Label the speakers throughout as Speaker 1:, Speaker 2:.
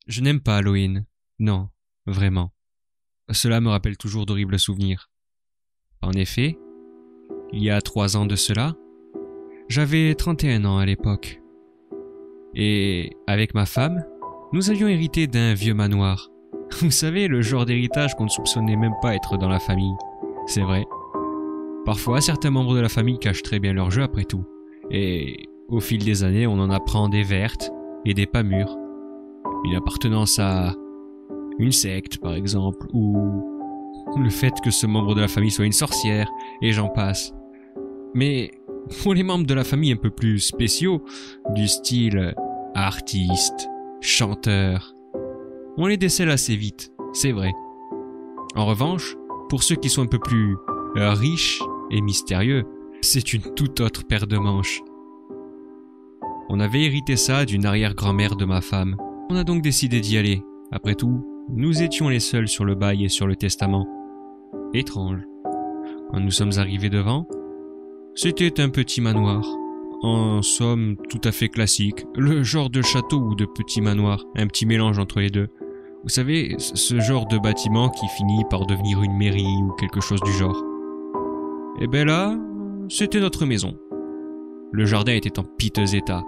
Speaker 1: Je n'aime pas Halloween. Non, vraiment. Cela me rappelle toujours d'horribles souvenirs. En effet, il y a 3 ans de cela, j'avais 31 ans à l'époque. Et avec ma femme, nous avions hérité d'un vieux manoir. Vous savez, le genre d'héritage qu'on ne soupçonnait même pas être dans la famille. C'est vrai. Parfois, certains membres de la famille cachent très bien leur jeu après tout. Et au fil des années, on en apprend des vertes et des pas mûres. Une appartenance à une secte, par exemple, ou le fait que ce membre de la famille soit une sorcière, et j'en passe. Mais pour les membres de la famille un peu plus spéciaux, du style artiste, chanteur, on les décèle assez vite, c'est vrai. En revanche, pour ceux qui sont un peu plus riches et mystérieux, c'est une toute autre paire de manches. On avait hérité ça d'une arrière-grand-mère de ma femme. On a donc décidé d'y aller. Après tout, nous étions les seuls sur le bail et sur le testament. Étrange. Quand nous sommes arrivés devant, c'était un petit manoir. En somme, tout à fait classique. Le genre de château ou de petit manoir. Un petit mélange entre les deux. Vous savez, ce genre de bâtiment qui finit par devenir une mairie ou quelque chose du genre. Et ben là, c'était notre maison. Le jardin était en piteux état.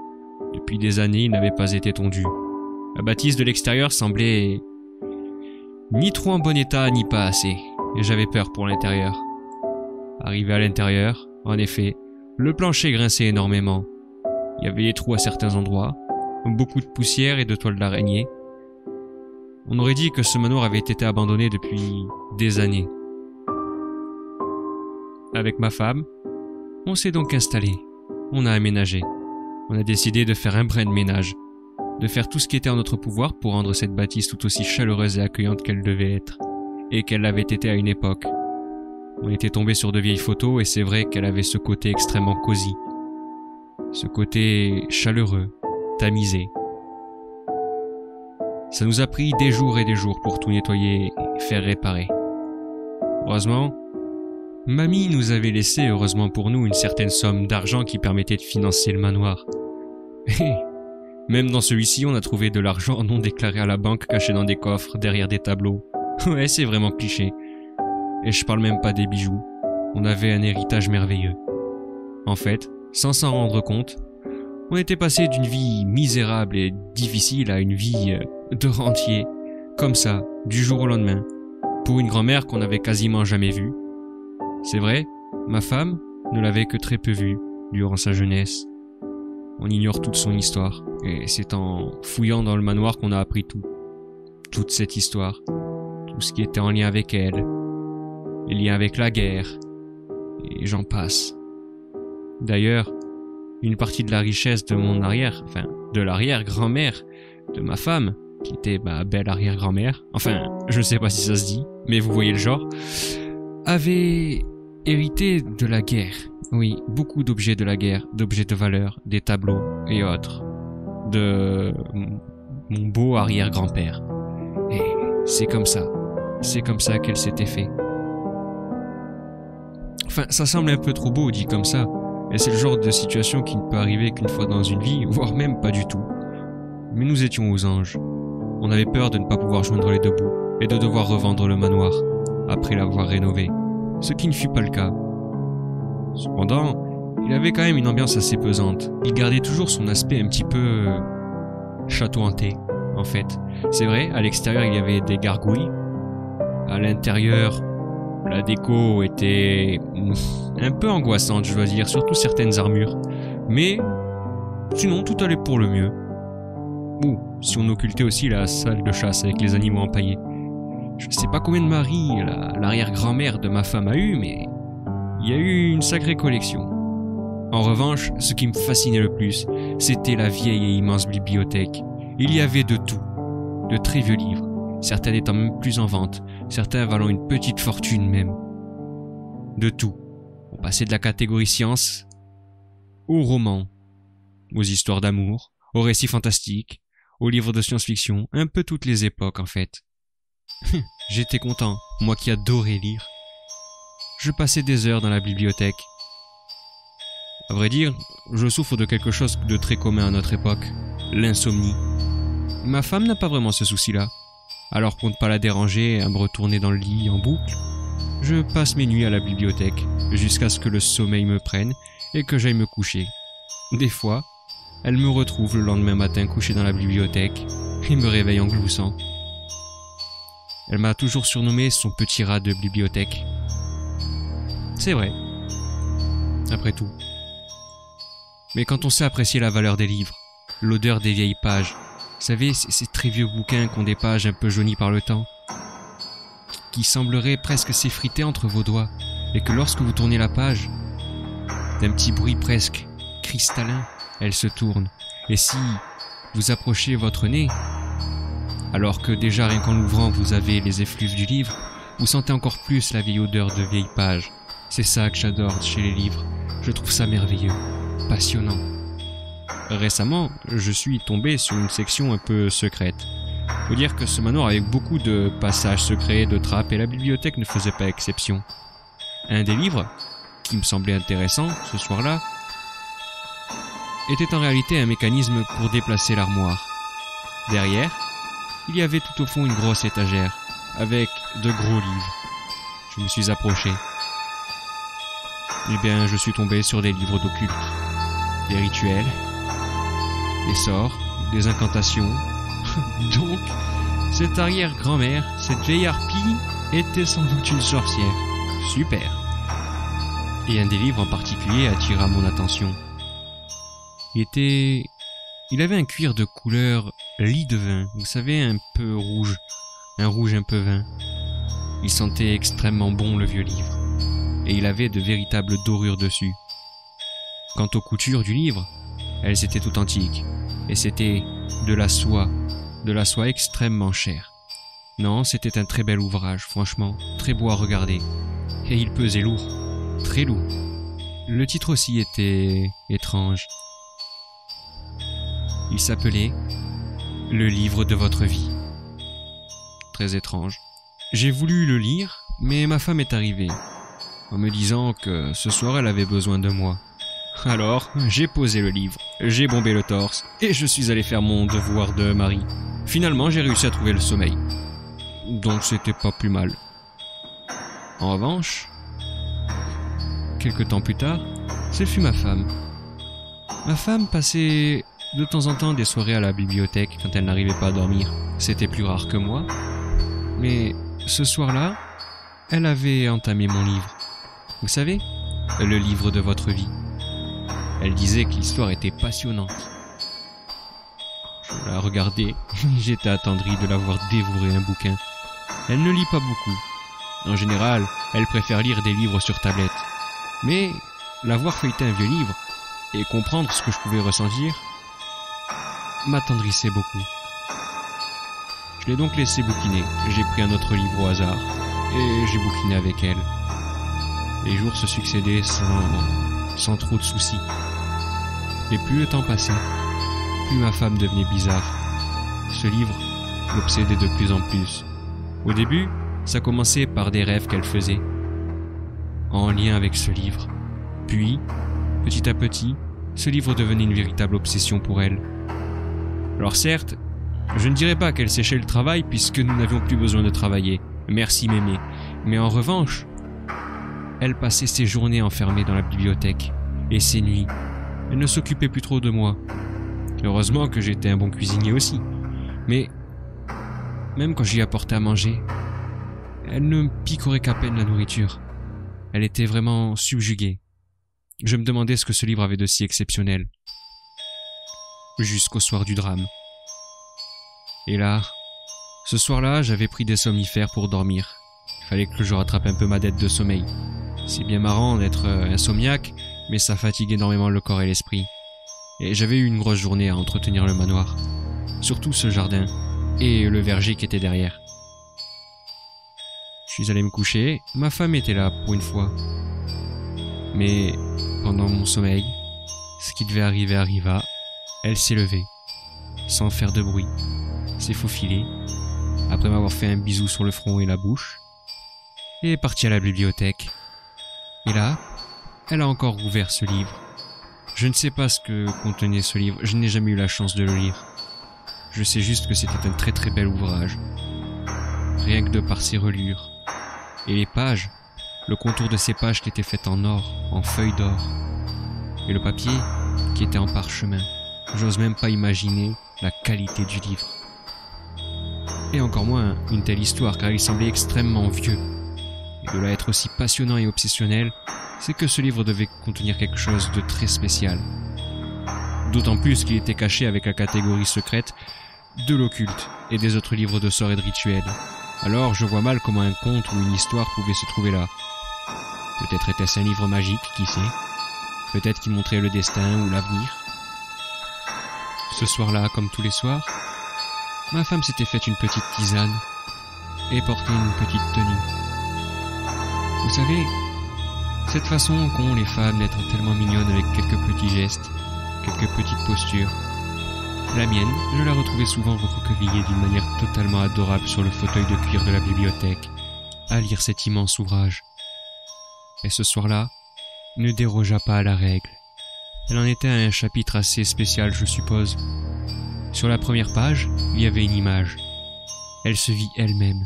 Speaker 1: Depuis des années, il n'avait pas été tondu. La bâtisse de l'extérieur semblait ni trop en bon état, ni pas assez. Et j'avais peur pour l'intérieur. Arrivé à l'intérieur, en effet, le plancher grinçait énormément. Il y avait des trous à certains endroits, beaucoup de poussière et de toiles d'araignée. On aurait dit que ce manoir avait été abandonné depuis des années. Avec ma femme, on s'est donc installé. On a aménagé. On a décidé de faire un brin de ménage, de faire tout ce qui était en notre pouvoir pour rendre cette bâtisse tout aussi chaleureuse et accueillante qu'elle devait être, et qu'elle l'avait été à une époque. On était tombé sur de vieilles photos et c'est vrai qu'elle avait ce côté extrêmement cosy, ce côté chaleureux, tamisé. Ça nous a pris des jours et des jours pour tout nettoyer et faire réparer. Heureusement, Mamie nous avait laissé, heureusement pour nous, une certaine somme d'argent qui permettait de financer le manoir. Et même dans celui-ci, on a trouvé de l'argent non déclaré à la banque caché dans des coffres derrière des tableaux. Ouais, c'est vraiment cliché. Et je parle même pas des bijoux. On avait un héritage merveilleux. En fait, sans s'en rendre compte, on était passé d'une vie misérable et difficile à une vie de rentier, comme ça, du jour au lendemain, pour une grand-mère qu'on n'avait quasiment jamais vue. C'est vrai, ma femme ne l'avait que très peu vue durant sa jeunesse. On ignore toute son histoire, et c'est en fouillant dans le manoir qu'on a appris tout. Toute cette histoire, tout ce qui était en lien avec elle, les liens avec la guerre, et j'en passe. D'ailleurs, une partie de la richesse de mon de l'arrière-grand-mère de ma femme, qui était ma belle arrière-grand-mère, je ne sais pas si ça se dit, mais vous voyez le genre, avait hérité de la guerre. Oui, beaucoup d'objets de la guerre, d'objets de valeur, des tableaux et autres, de mon beau arrière-grand-père. Et c'est comme ça qu'elle s'était fait. Ça semble un peu trop beau dit comme ça, et c'est le genre de situation qui ne peut arriver qu'une fois dans une vie, voire même pas du tout. Mais nous étions aux anges. On avait peur de ne pas pouvoir joindre les deux bouts, et de devoir revendre le manoir, après l'avoir rénové, ce qui ne fut pas le cas. Cependant, il avait quand même une ambiance assez pesante. Il gardait toujours son aspect un petit peu château hanté, en fait. C'est vrai, à l'extérieur il y avait des gargouilles. À l'intérieur, la déco était un peu angoissante, je dois dire, surtout certaines armures. Mais sinon, tout allait pour le mieux. Ou si on occultait aussi la salle de chasse avec les animaux empaillés. Je sais pas combien de maris l'arrière-grand-mère de ma femme a eu, mais il y a eu une sacrée collection. En revanche, ce qui me fascinait le plus, c'était la vieille et immense bibliothèque. Il y avait de tout, de très vieux livres, certains n'étant même plus en vente, certains valant une petite fortune même. De tout. On passait de la catégorie science aux romans, aux histoires d'amour, aux récits fantastiques, aux livres de science-fiction, un peu toutes les époques en fait. J'étais content, moi qui adorais lire. Je passais des heures dans la bibliothèque. À vrai dire, je souffre de quelque chose de très commun à notre époque, l'insomnie. Ma femme n'a pas vraiment ce souci-là. Alors pour ne pas la déranger et à me retourner dans le lit en boucle, je passe mes nuits à la bibliothèque jusqu'à ce que le sommeil me prenne et que j'aille me coucher. Des fois, elle me retrouve le lendemain matin couché dans la bibliothèque et me réveille en gloussant. Elle m'a toujours surnommé son petit rat de bibliothèque. C'est vrai. Après tout. Mais quand on sait apprécier la valeur des livres, l'odeur des vieilles pages, vous savez, ces très vieux bouquins qui ont des pages un peu jaunies par le temps, qui sembleraient presque s'effriter entre vos doigts, et que lorsque vous tournez la page, d'un petit bruit presque cristallin, elle se tourne. Et si vous approchez votre nez, alors que déjà rien qu'en l'ouvrant vous avez les effluves du livre, vous sentez encore plus la vieille odeur de vieilles pages. C'est ça que j'adore chez les livres. Je trouve ça merveilleux, passionnant. Récemment, je suis tombé sur une section un peu secrète. Faut dire que ce manoir avait beaucoup de passages secrets, de trappes, et la bibliothèque ne faisait pas exception. Un des livres, qui me semblait intéressant ce soir-là, était en réalité un mécanisme pour déplacer l'armoire. Derrière, il y avait tout au fond une grosse étagère, avec de gros livres. Je me suis approché. Eh bien, je suis tombé sur des livres d'occulte, des rituels, des sorts, des incantations. Donc, cette arrière-grand-mère, cette vieille harpie, était sans doute une sorcière. Super. Et un des livres en particulier attira mon attention. Il avait un cuir de couleur lit de vin, vous savez, un peu rouge, un rouge un peu vin. Il sentait extrêmement bon le vieux livre, et il avait de véritables dorures dessus. Quant aux coutures du livre, elles étaient tout antiques, et c'était de la soie extrêmement chère. Non, c'était un très bel ouvrage, franchement, très beau à regarder, et il pesait lourd, très lourd. Le titre aussi était étrange. Il s'appelait « Le livre de votre vie ». Très étrange. J'ai voulu le lire, mais ma femme est arrivée, en me disant que ce soir elle avait besoin de moi. Alors, j'ai posé le livre, j'ai bombé le torse, et je suis allé faire mon devoir de mari. Finalement, j'ai réussi à trouver le sommeil. Donc c'était pas plus mal. En revanche, quelque temps plus tard, ce fut ma femme. Ma femme passait de temps en temps des soirées à la bibliothèque quand elle n'arrivait pas à dormir. C'était plus rare que moi. Mais ce soir-là, elle avait entamé mon livre. Vous savez, le livre de votre vie. Elle disait que l'histoire était passionnante. Je la regardais, j'étais attendri de la voir dévorer un bouquin. Elle ne lit pas beaucoup. En général, elle préfère lire des livres sur tablette. Mais la voir feuilleter un vieux livre et comprendre ce que je pouvais ressentir m'attendrissait beaucoup. Je l'ai donc laissé bouquiner. J'ai pris un autre livre au hasard et j'ai bouquiné avec elle. Les jours se succédaient sans trop de soucis. Et plus le temps passait, plus ma femme devenait bizarre. Ce livre l'obsédait de plus en plus. Au début, ça commençait par des rêves qu'elle faisait, en lien avec ce livre. Puis, petit à petit, ce livre devenait une véritable obsession pour elle. Alors certes, je ne dirais pas qu'elle séchait le travail puisque nous n'avions plus besoin de travailler. Merci mémé. Mais en revanche, elle passait ses journées enfermée dans la bibliothèque et ses nuits. Elle ne s'occupait plus trop de moi. Heureusement que j'étais un bon cuisinier aussi. Mais même quand j'y apportais à manger, elle ne picorait qu'à peine la nourriture. Elle était vraiment subjuguée. Je me demandais ce que ce livre avait de si exceptionnel. Jusqu'au soir du drame. Et là, ce soir-là, j'avais pris des somnifères pour dormir. Il fallait que je rattrape un peu ma dette de sommeil. C'est bien marrant d'être insomniaque, mais ça fatigue énormément le corps et l'esprit. Et j'avais eu une grosse journée à entretenir le manoir. Surtout ce jardin, et le verger qui était derrière. Je suis allé me coucher, ma femme était là pour une fois. Mais pendant mon sommeil, ce qui devait arriver arriva. Elle s'est levée, sans faire de bruit, s'est faufilée, après m'avoir fait un bisou sur le front et la bouche, et est partie à la bibliothèque. Et là, elle a encore ouvert ce livre. Je ne sais pas ce que contenait ce livre, je n'ai jamais eu la chance de le lire. Je sais juste que c'était un très très bel ouvrage. Rien que de par ses reliures. Et les pages, le contour de ces pages qui étaient faites en or, en feuilles d'or. Et le papier qui était en parchemin. J'ose même pas imaginer la qualité du livre. Et encore moins une telle histoire, car il semblait extrêmement vieux. Et de là être aussi passionnant et obsessionnel, c'est que ce livre devait contenir quelque chose de très spécial. D'autant plus qu'il était caché avec la catégorie secrète de l'occulte et des autres livres de sorts et de rituels. Alors je vois mal comment un conte ou une histoire pouvait se trouver là. Peut-être était-ce un livre magique, qui sait. Peut-être qu'il montrait le destin ou l'avenir. Ce soir-là, comme tous les soirs, ma femme s'était faite une petite tisane et portait une petite tenue. Vous savez, cette façon qu'ont les femmes d'être tellement mignonnes avec quelques petits gestes, quelques petites postures. La mienne, je la retrouvais souvent recroquevillée d'une manière totalement adorable sur le fauteuil de cuir de la bibliothèque, à lire cet immense ouvrage. Et ce soir-là, ne dérogea pas à la règle. Elle en était à un chapitre assez spécial, je suppose. Sur la première page, il y avait une image. Elle se vit elle-même.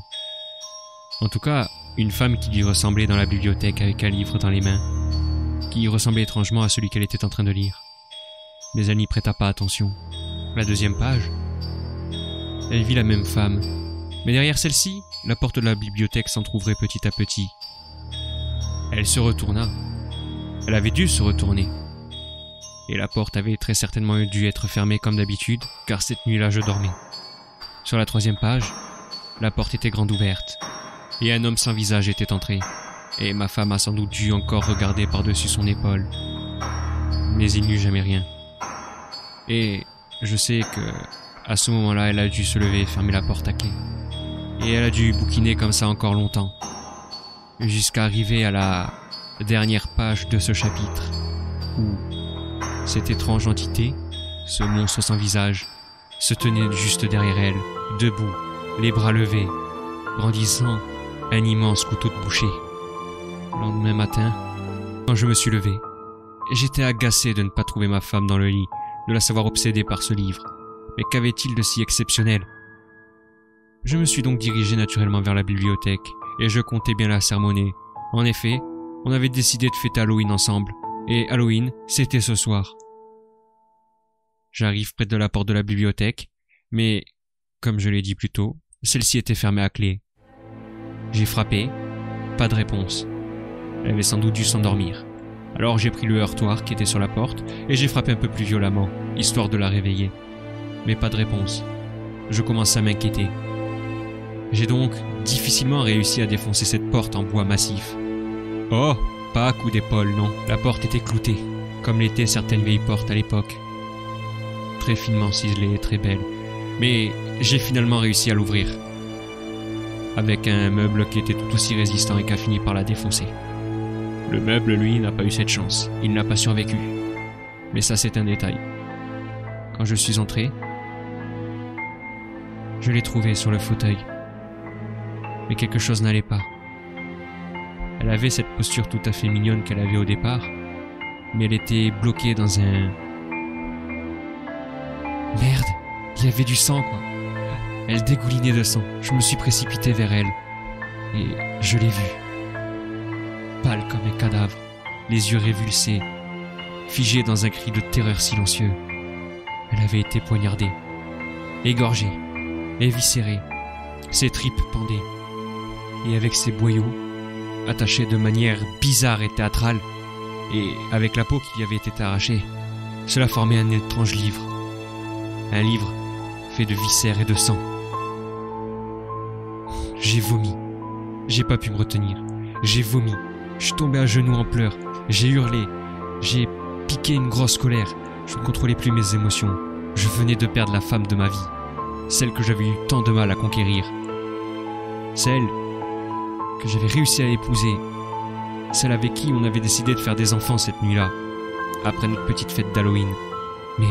Speaker 1: En tout cas, une femme qui lui ressemblait dans la bibliothèque avec un livre dans les mains, qui ressemblait étrangement à celui qu'elle était en train de lire. Mais elle n'y prêta pas attention. La deuxième page, elle vit la même femme, mais derrière celle-ci, la porte de la bibliothèque s'entrouvrait petit à petit. Elle se retourna. Elle avait dû se retourner. Et la porte avait très certainement dû être fermée comme d'habitude, car cette nuit-là je dormais. Sur la troisième page, la porte était grande ouverte, et un homme sans visage était entré, et ma femme a sans doute dû encore regarder par-dessus son épaule. Mais il n'y eut jamais rien. Et je sais que, à ce moment-là, elle a dû se lever et fermer la porte à clé. Et elle a dû bouquiner comme ça encore longtemps, jusqu'à arriver à la dernière page de ce chapitre, où cette étrange entité, ce monstre sans visage, se tenait juste derrière elle, debout, les bras levés, brandissant un immense couteau de boucher. Le lendemain matin, quand je me suis levé, j'étais agacé de ne pas trouver ma femme dans le lit, de la savoir obsédée par ce livre. Mais qu'avait-il de si exceptionnel? Je me suis donc dirigé naturellement vers la bibliothèque, et je comptais bien la sermonner. En effet, on avait décidé de fêter Halloween ensemble, et Halloween, c'était ce soir. J'arrive près de la porte de la bibliothèque, mais, comme je l'ai dit plus tôt, celle-ci était fermée à clé. J'ai frappé, pas de réponse. Elle avait sans doute dû s'endormir. Alors j'ai pris le heurtoir qui était sur la porte et j'ai frappé un peu plus violemment, histoire de la réveiller. Mais pas de réponse. Je commençais à m'inquiéter. J'ai donc difficilement réussi à défoncer cette porte en bois massif. Oh, pas à coup d'épaule, non. La porte était cloutée, comme l'étaient certaines vieilles portes à l'époque. Très finement ciselée et très belle. Mais j'ai finalement réussi à l'ouvrir. Avec un meuble qui était tout aussi résistant et qui a fini par la défoncer. Le meuble, lui, n'a pas eu cette chance. Il n'a pas survécu. Mais ça, c'est un détail. Quand je suis entré, je l'ai trouvée sur le fauteuil. Mais quelque chose n'allait pas. Elle avait cette posture tout à fait mignonne qu'elle avait au départ, mais elle était bloquée dans un... Merde, il y avait du sang, quoi. Elle dégoulinait de sang. Je me suis précipité vers elle. Et je l'ai vue. Pâle comme un cadavre, les yeux révulsés, figée dans un cri de terreur silencieux. Elle avait été poignardée, égorgée, éviscérée, ses tripes pendaient, et avec ses boyaux, attachés de manière bizarre et théâtrale, et avec la peau qui lui avait été arrachée, cela formait un étrange livre. Un livre fait de viscères et de sang. J'ai vomi. J'ai pas pu me retenir. J'ai vomi. Je suis tombé à genoux en pleurs. J'ai hurlé. J'ai piqué une grosse colère. Je ne contrôlais plus mes émotions. Je venais de perdre la femme de ma vie. Celle que j'avais eu tant de mal à conquérir. Celle que j'avais réussi à épouser. Celle avec qui on avait décidé de faire des enfants cette nuit-là. Après notre petite fête d'Halloween. Mais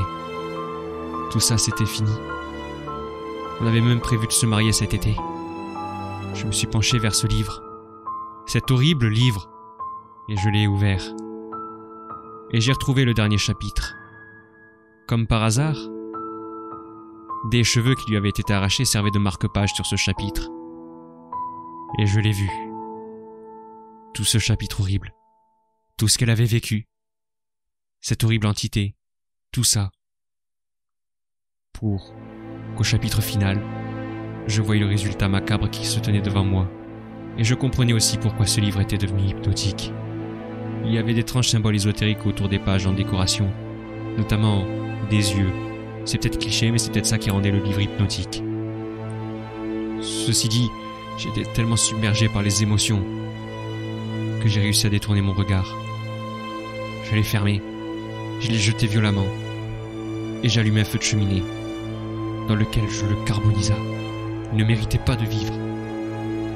Speaker 1: tout ça, c'était fini. On avait même prévu de se marier cet été. Je me suis penché vers ce livre. Cet horrible livre. Et je l'ai ouvert. Et j'ai retrouvé le dernier chapitre. Comme par hasard, Des cheveux qui lui avaient été arrachés servaient de marque-page sur ce chapitre. Et je l'ai vu. Tout ce chapitre horrible. Tout ce qu'elle avait vécu. Cette horrible entité. Tout ça. Pour qu'au chapitre final, je voyais le résultat macabre qui se tenait devant moi. Et je comprenais aussi pourquoi ce livre était devenu hypnotique. Il y avait d'étranges symboles ésotériques autour des pages en décoration, notamment des yeux. C'est peut-être cliché, mais c'est peut-être ça qui rendait le livre hypnotique. Ceci dit, j'étais tellement submergé par les émotions que j'ai réussi à détourner mon regard. Je l'ai fermé, je l'ai jeté violemment, et j'allumai un feu de cheminée, dans lequel je le carbonisa. Il ne méritait pas de vivre.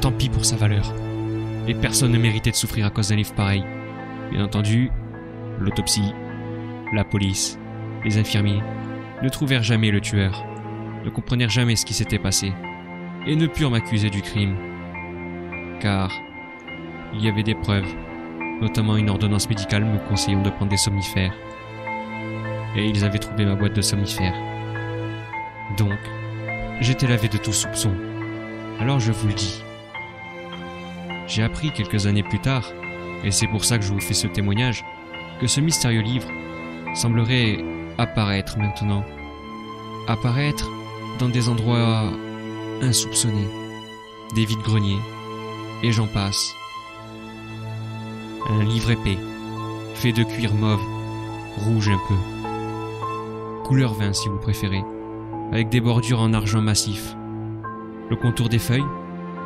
Speaker 1: Tant pis pour sa valeur. Et personne ne méritait de souffrir à cause d'un livre pareil. Bien entendu, l'autopsie, la police, les infirmiers ne trouvèrent jamais le tueur, ne comprenèrent jamais ce qui s'était passé, et ne purent m'accuser du crime. Car il y avait des preuves, notamment une ordonnance médicale me conseillant de prendre des somnifères. Et ils avaient trouvé ma boîte de somnifères. Donc, j'étais lavé de tout soupçon. Alors je vous le dis. J'ai appris quelques années plus tard, et c'est pour ça que je vous fais ce témoignage, que ce mystérieux livre semblerait apparaître maintenant. Apparaître dans des endroits insoupçonnés, des vides-greniers, et j'en passe. Un livre épais, fait de cuir mauve, rouge un peu. Couleur vin si vous préférez, avec des bordures en argent massif. Le contour des feuilles,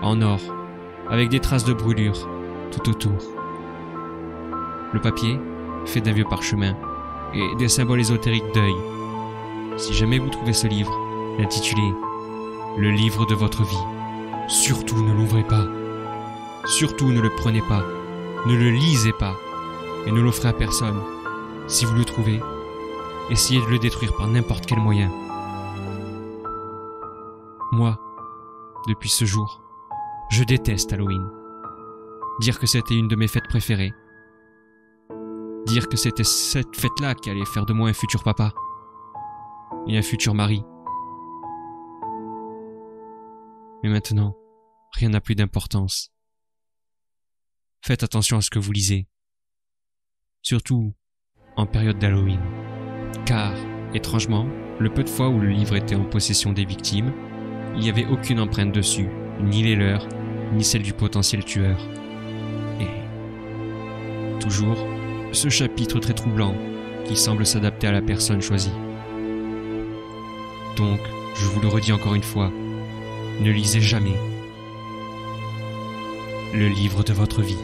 Speaker 1: en or, avec des traces de brûlure tout autour. Le papier, fait d'un vieux parchemin, et des symboles ésotériques d'œil. Si jamais vous trouvez ce livre, intitulé « Le livre de votre vie », surtout ne l'ouvrez pas. Surtout ne le prenez pas. Ne le lisez pas. Et ne l'offrez à personne. Si vous le trouvez, essayez de le détruire par n'importe quel moyen. Moi, depuis ce jour, je déteste Halloween. Dire que c'était une de mes fêtes préférées. Dire que c'était cette fête-là qui allait faire de moi un futur papa. Et un futur mari. Mais maintenant, rien n'a plus d'importance. Faites attention à ce que vous lisez. Surtout en période d'Halloween. Car, étrangement, le peu de fois où le livre était en possession des victimes, il n'y avait aucune empreinte dessus, ni les leurs, ni celle du potentiel tueur. Et toujours, ce chapitre très troublant qui semble s'adapter à la personne choisie. Donc, je vous le redis encore une fois, ne lisez jamais le livre de votre vie.